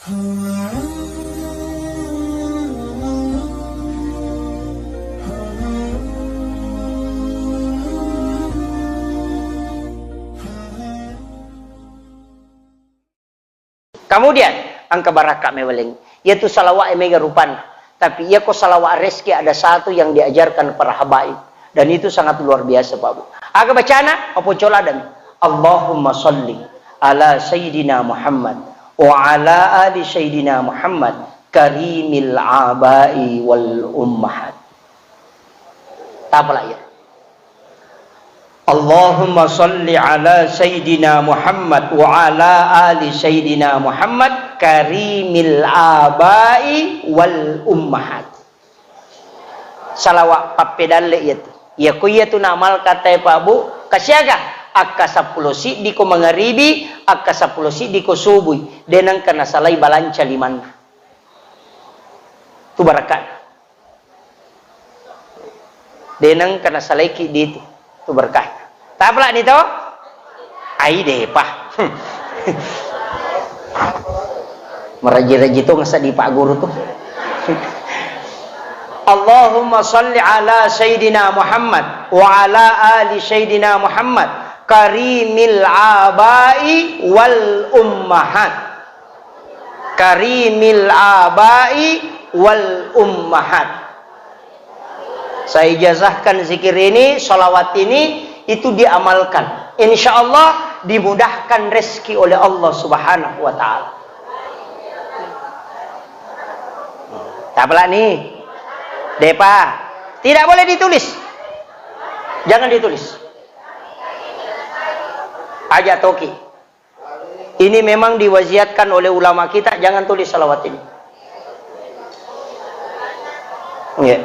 Kemudian angka barakah meweleng, yaitu salawat mega rupan. Tapi ia ko salawat rezeki ada satu yang diajarkan para habaib, dan itu sangat luar biasa Pak Bu. Aga bacana apa coladan? Allahumma salli ala sayyidina Muhammad wa ala ali sayyidina Muhammad karimil abai wal ummahat. Tapalah ya. Allahumma salli ala sayyidina Muhammad wa ala ali sayyidina Muhammad karimil abai wal ummahat. Salawat papedalle itu. Ya kuya tu namal kata Pak Bu, kasyaga akka 10 si diko mangaribi, akka 10 si diko subuh. Denang kana salai balanca liman. Tu barakat. Denang kana salai ki ditu. Tu berkah. Tak pula ni tu? Ai deh pah. Meraji-raji tu ngasa di Pak Guru tu. Allahumma salli ala sayyidina Muhammad wa ala ali sayyidina Muhammad karimil abai wal ummahat. Karimil abai wal ummahat. Saya ijazahkan zikir ini, salawat ini, itu diamalkan. Insya Allah dimudahkan rezeki oleh Allah Subhanahu wa Ta'ala. Tak apalah nih, Depa, tidak boleh ditulis. Jangan ditulis. Aja toki. Ini memang diwasiatkan oleh ulama kita, jangan tulis salawat ini. Ya.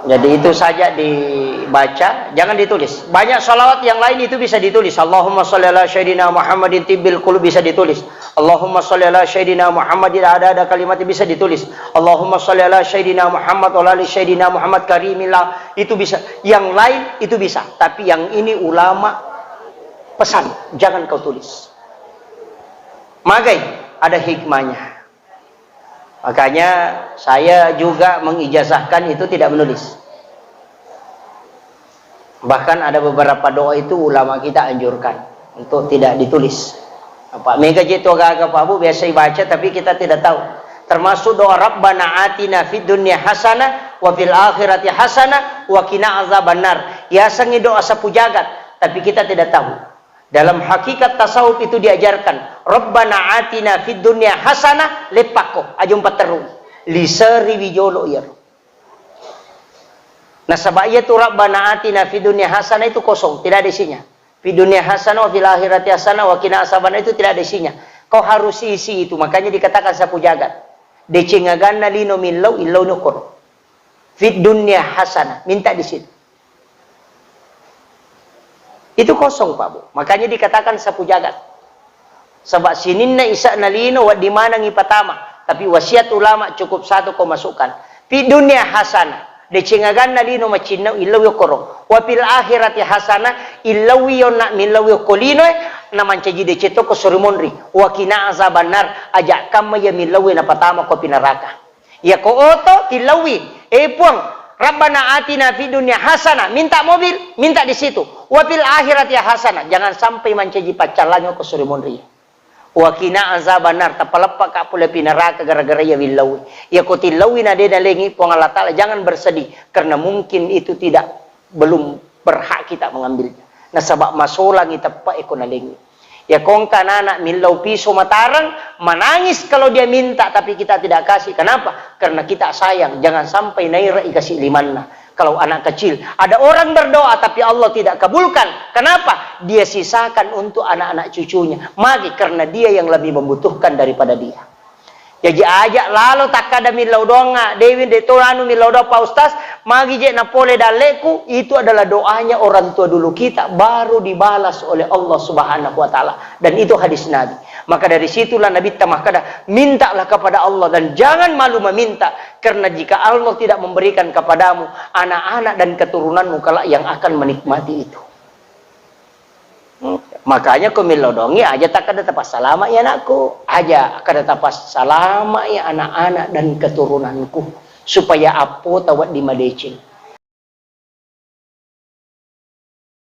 Jadi itu saja dibaca, jangan ditulis. Banyak salawat yang lain itu bisa ditulis. Allahumma sholli ala sayyidina Muhammadin tibbil qulub bisa ditulis. Allahumma sholli ala sayyidina Muhammadin ada kalimat bisa ditulis. Allahumma sholli ala sayyidina Muhammad wa ala sayyidina Muhammad karimillah itu bisa. Yang lain itu bisa, tapi yang ini ulama pesan, jangan kau tulis. Magai ada hikmahnya. Makanya saya juga mengijazahkan itu tidak menulis. Bahkan ada beberapa doa itu ulama kita anjurkan untuk tidak ditulis. Pak Mega itu agak-agak Pak Bu biasa baca tapi kita tidak tahu. Termasuk doa Rabbana atina fid dunya hasanah wa fil akhirati hasanah wa qina azabannar. Ya sangi doa sapu jagat tapi kita tidak tahu. Dalam hakikat tasawuf itu diajarkan Rabbana atina fid dunya hasanah lepako ajum pateru liseri wijolo ya. Nah sebab itu Rabbana atina fid dunya hasanah itu kosong, tidak ada isinya. Fid dunya hasanah wa fil akhirati hasanah wa qina azabannar itu tidak ada isinya. Kau harus isi itu, makanya dikatakan sapu jagat. Decengaganna lino millau illau nukor. Fid dunya hasanah, minta di situ. Itu kosong Pak Bu. Makanya dikatakan sapu jagat. Sebab sininna isa nalino wa dimana ngipatama. Tapi wasiat ulama cukup satu kau masukkan. Fi dunia hasanah. Decengagan nalino macinaw ilaw yokoro. Wa fil akhirati hasanah ilaw yona milaw yokolino naman caji deceto ko surimonri. Wa kina azabanar ajak kama ya milaw na patama ko pinaraka. Ya ko oto tilawi. Puang. Rabbana atina fid dunya hasanah, minta mobil, minta di situ. Wa fil akhirati hasanah, jangan sampai mencaji pacalanyo ke surimonri. Wa qina azabannar, tapalepa ka pula pinaraka gara-gara ya willawi. Ya kotilawi na de lengi po Allah Taala, jangan bersedih karena mungkin itu belum berhak kita mengambilnya. Na sabab masulang itapa iko na lengi. Ya kong kanana milau piso matarang menangis kalau dia minta tapi kita tidak kasih. Kenapa? Karena kita sayang. Jangan sampai naira ikasih limanna. Kalau anak kecil ada orang berdoa tapi Allah tidak kabulkan. Kenapa? Dia sisakan untuk anak-anak cucunya. Magi karena dia yang lebih membutuhkan daripada dia. Jadi ajak lalu tak ada milau donga Dewi de tolanu milau doa Pak Ustaz magi je napole daleku itu adalah doanya orang tua dulu kita baru dibalas oleh Allah Subhanahu wa taala dan itu hadis Nabi. Maka dari situlah Nabi tamakada mintalah kepada Allah dan jangan malu meminta karena jika Allah tidak memberikan kepadamu anak-anak dan keturunanmu kelak yang akan menikmati itu. Makanya kumilodongi aja tak kada tapas salama ya anakku. Aja kada tapas salama ya anak-anak dan keturunanku. Supaya apo tawat di madecin.